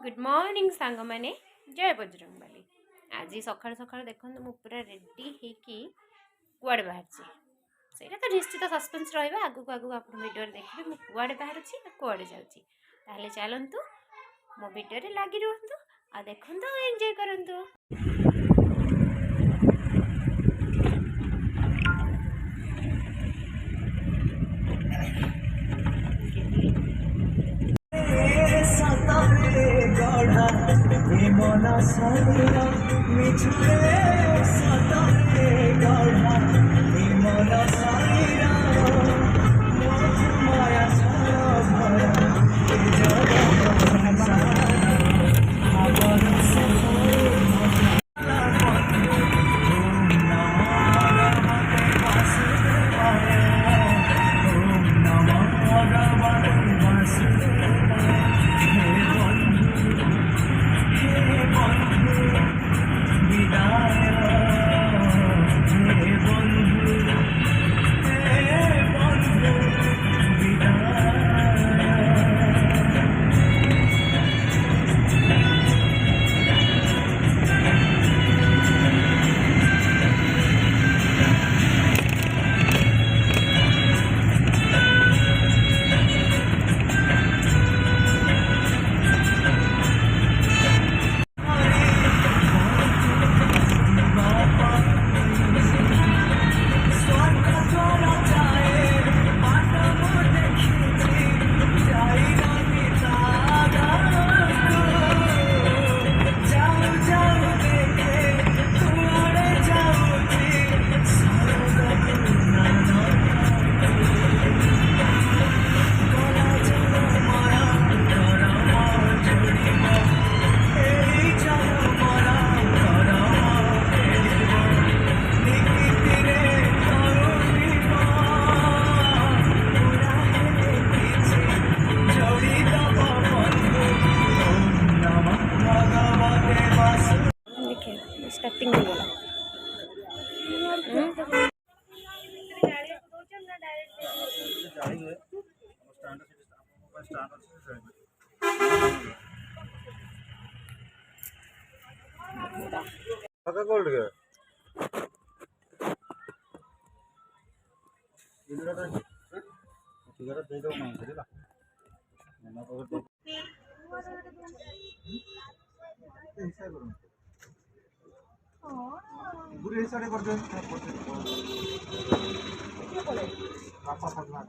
Good morning सांग मैंने जय बजरंगबली। आज सका सका देखो मु पूरा रेडी होकि कुआड़े बाहर से तो निश्चित सस्पेन्स रहा आगू आगू आप भिडियो देखिए मुझे कुआड़े बाहर कुआड़े जाऊँगी चलतु मो भिडियो लगी रुहतु आ देखु एंजॉय करंतु। मना सारा मिछे सतारे गढ़ा मना सारा माया सारा भरा स्टार्टिंग हो गला बुरी हिसाब कर दे पापा पटना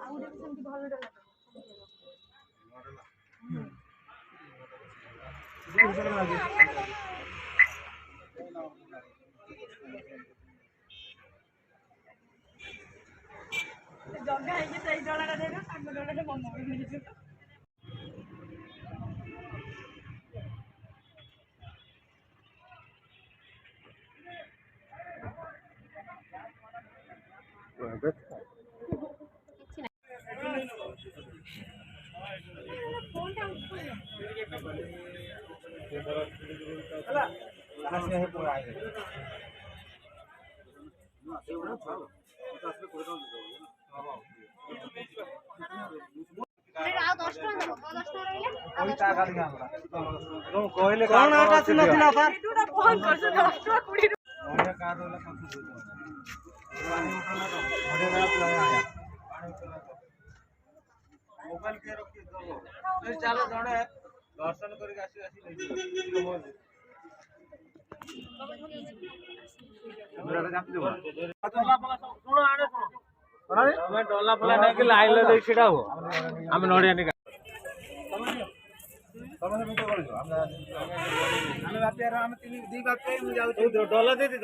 आउरे सेमती भलो डला बुरी हिसाब लागे जगह है कि सही डलाटा देना ताको डलाटा बंद कर दीजिए चलो जड़े दर्शन करके डला फला नहीं लाइन ले सीटा हो आम नड़िया नहीं डला दे दी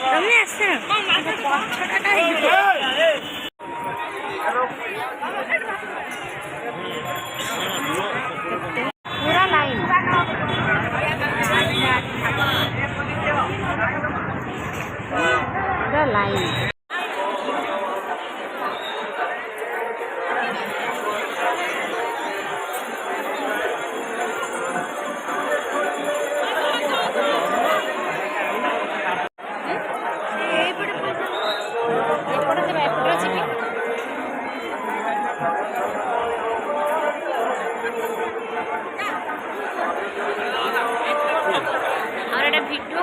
ତମେ ଆସ ପୁରା ଲାଇନ ପୁରା ଲାଇନ और एटा वीडियो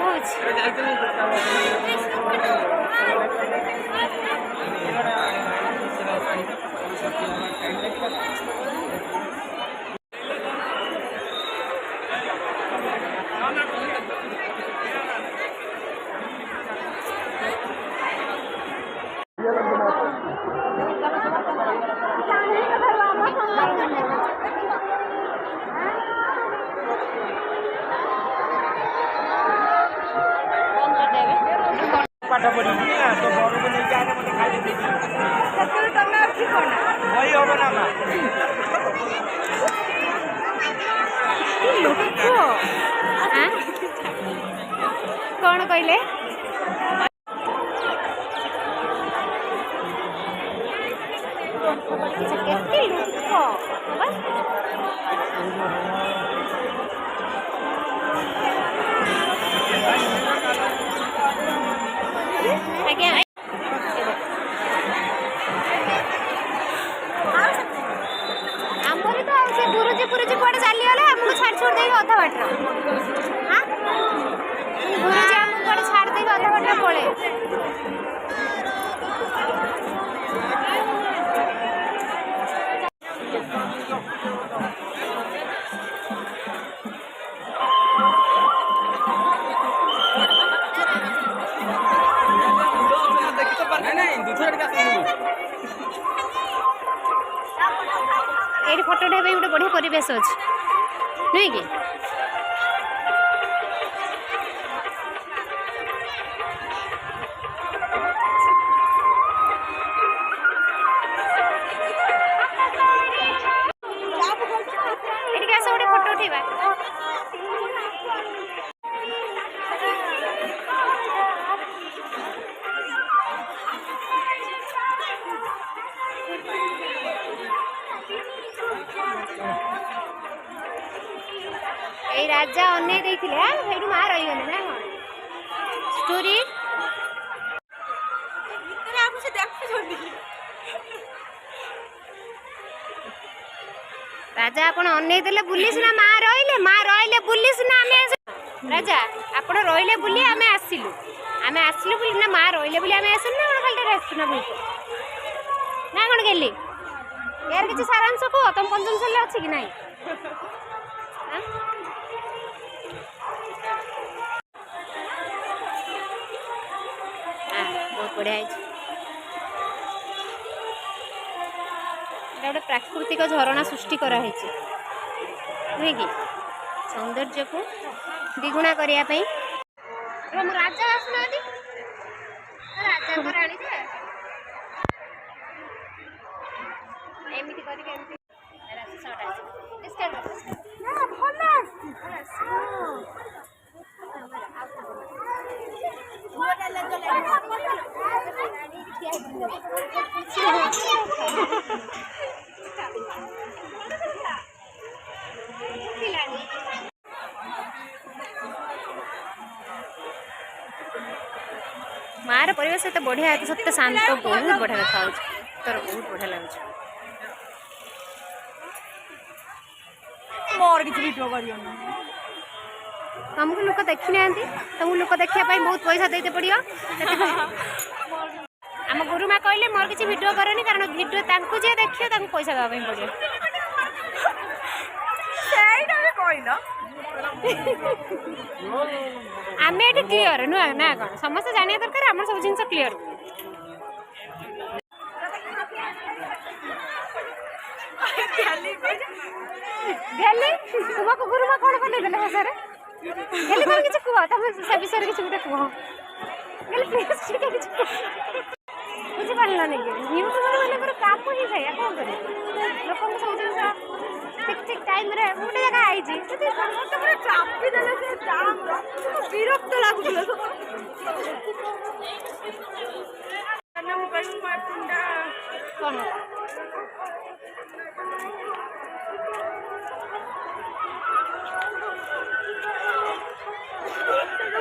पाठ पढ़ी तो घर को नहीं जाने मत खाई दे वही होगा ना मां कौन कहले आज्ञा आमरी तो से गुरुजी गुरुजी पड़े चली गले हमको छाड़ छोड़ दे अधा बाट हां गुरुजी हमको पड़े छाड़ दे अधा बाट पड़े ये फोटो गोटे बढ़िया परिवेश अच्छे नहीं कि गोटे फोटो उठेबा ए राजा अने देथिले हां सेठू मा रही गले ना स्टोरी इतने आपको से देख छोड़ी राजा आपण अने देले पुलिस ना मा रहिले पुलिस ना हमें राजा आपण रहिले बुली हमें आसिलु बुली ना मा रहिले बुली हमें आसन ना खाली आसु ना बुली ना कोन गेली यार किछ सारांश को तुम पंचम सले अछि कि नहीं बहुत बढ़िया गोटे प्राकृतिक झरणा सृष्टि कराई नुहे कि सौंदर्य को द्विगुणा करने राजा आसना राजा राणी एमती कर मार परिवेश तो बढ़िया है सत्य शांत बहुत बढ़िया देखा तोर बहुत बढ़िया लगे मोर किसी वीडियो करियो ना तुमको लोक देखी ना तुमको लोक देखा बहुत पैसा देते पड़ो आम गुरुमा कहले मोर किसी वीडियो करनी कारण वीडियो तांको जे देखियो तांको पैसा दवा पड़ियो आम ये क्लीयर नुआ ना कौन समस्त जाना दरकार आम सब जिन क्लीयर तुमको गुरुमा कौन बने देले सर गली पर किछ कुह तम से विषय किछ गुटे कुह गली प्लीज ठीक है किछ बुझी पारला नहीं के यूट्यूबर माने पर काम ही जाया कोन करे लोक को सब जिन ठीक ठीक टाइम रे गोटे जगह आई जी तो पूरा चापी देले से जाम विरक्त लागुला ना मोबाइल मारकुंडा कोन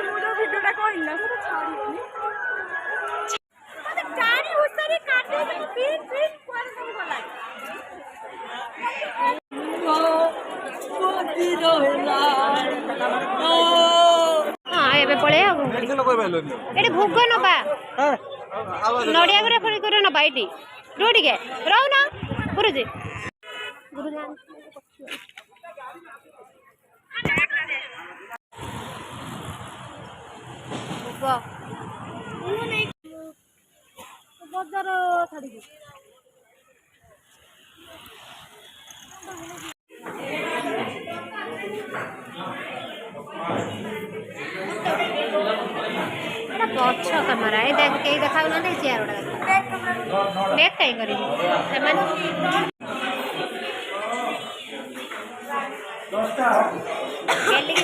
मोरो वीडियोटा कोइला तो छाड़ीनी मते गाड़ी उसारी काटे तो पीन पीन कोन सब गला हाँ एबे पळे आ एटे भोग नबा नडिया करे फरी करे नबा एटी रोटी के रहू ना गुरुजी गुरुजान बजार छाड़ी गछ कमरा ये देख कई देखा ना चेयर बैग कहीं करी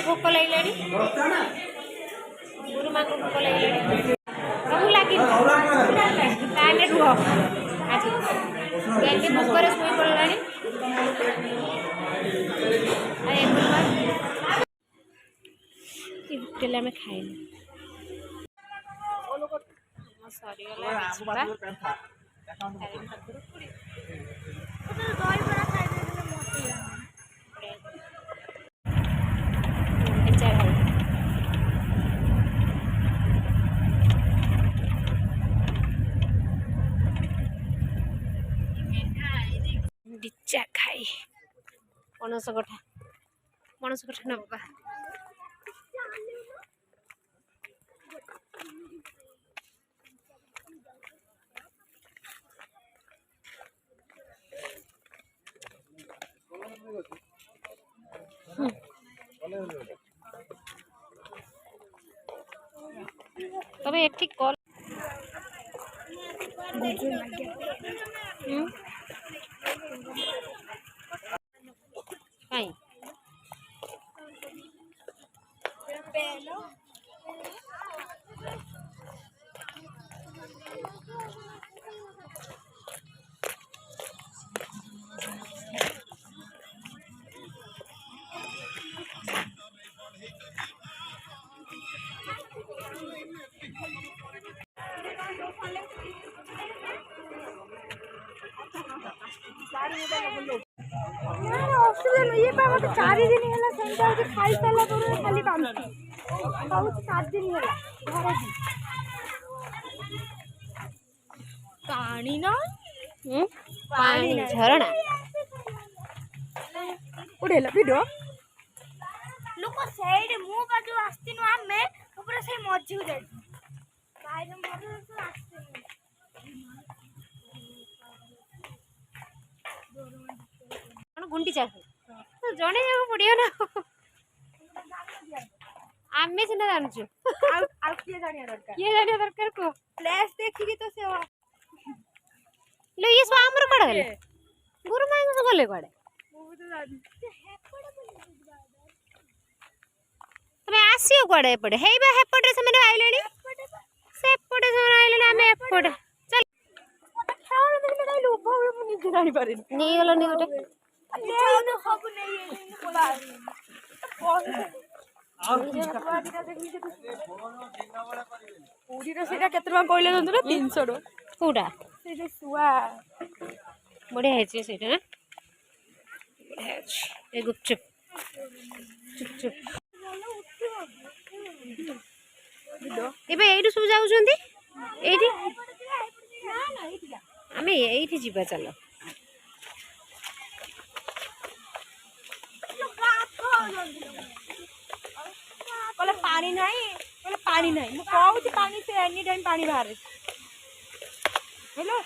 भोक लगे गुरुमा को भोक लगे सब लगे रुह आज भोकर शुई पड़ा होटेल आम खाइल डिचा खाई पणस कठा नबा तबे एठी कॉल काई ये 4 दिन है सेंटर खाई सारा खाली बांधी बहुत 7 दिन है घर पानी ना पानी झरणा उड़ेला वीडियो लोक साइड मु बाजू आस्तिनु आमे ऊपर से मज्जी जाई बाहर मर तो आस्तिनु गुंडी चाह तो जने जाको पड़ियो ना आमे सिना जानछु आ किए जानिया दरकार को फ्लैश देखि तो से लो ये स्वामर कड़ा गले गुरु मांग से गले कड़े वो तो जान तमे आसियो कड़े पड़े हेबा हेपटे से माने आइलेनी से पड़े से आइलेनी आमे एपटे चल खाओ ने नहीं लो भाव मु नि जानि पारे नहीं गलो नि गोटे नहीं सब नहीं पूरी सेटा केते टका कहले जंतु 300 टका कोडा से जे सुआ बढ़िया है सेटा ना बढ़िया है ए गुपचुप चुप एबे एइडु सब जाउ छंती एइडी आमे एइठी जीवा चलो कहले पानी नहीं मु कहूची पानी से एनी टाइम पानी बाहर हेलो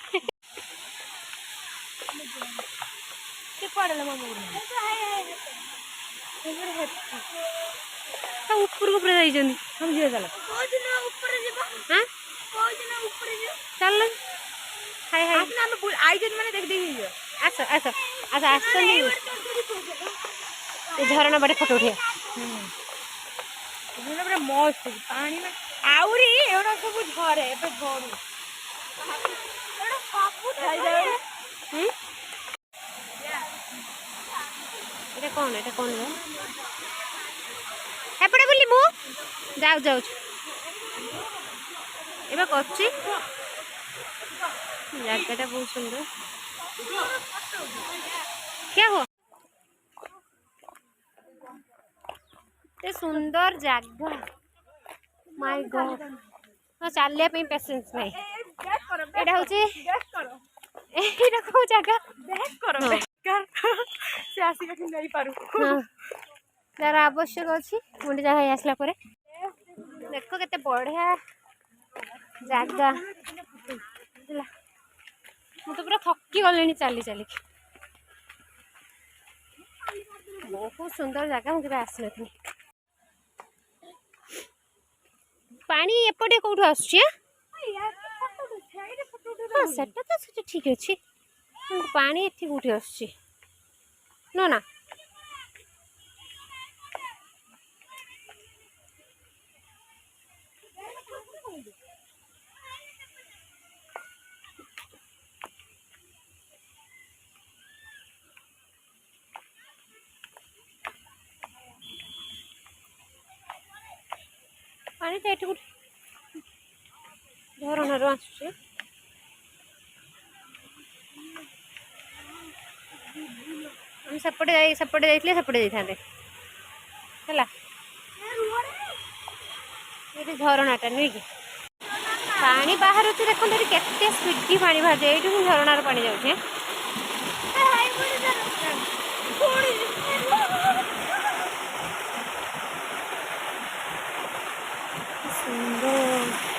से पड़ला मम्मी तो ऊपर को पूरा जाई जंदी हम जीवा चलो हां चल हाय हाय आपने हम आई जन माने देख देख जीवा आस आस आस आस नहीं ये झरना बड़े फोटो उठे पूरा पूरा मस्त पानी में आउरी एवढा सब झरे एबे झरू एवढा पापू थाई जाए এটা কোন রে এপড়ে বলি মু যাও যাও এবার করছি জায়গাটা বহুত সুন্দর কে হো ते सुंदर जगह माय गॉड हाँ चलिया पेसेंस नहीं गैस करो एटा होचे गैस करो एटा को जगह गैस करो हाँ। बेकार से आसी के नहीं पारू हाँ यार आवश्यक अच्छी मुंडी जगह आसला परे देखो केते बढ़िया जगह मु तो पूरा थकी गलिनी चली चली बहुत सुंदर जगह मुझे आस नी पानी एपटे कौटू आसुची हाँ सेटा तो सेटा ठीक अच्छे पानी एठी कौटी आसुची नो ना पानी तो एठी कौटी झरणार आसुची हम सेपटे जाइए है ये झरणाटा नुह कि पानी बाहर देखो केते स्पीड पानी बाहर जाए ये झरणार पानी जाऊे सुंदर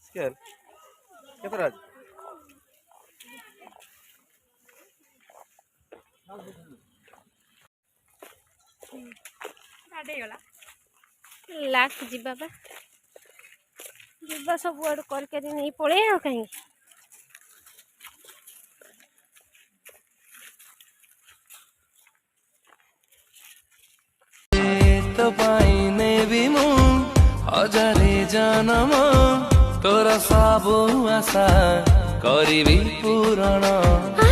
स्केल केतरा लास्ट जीवा बा जीवा सब आड़ करके नहीं पड़े आ कहीं तो पाइने भी मु हजारे जनम तोरा सब आशा करिबी पूरण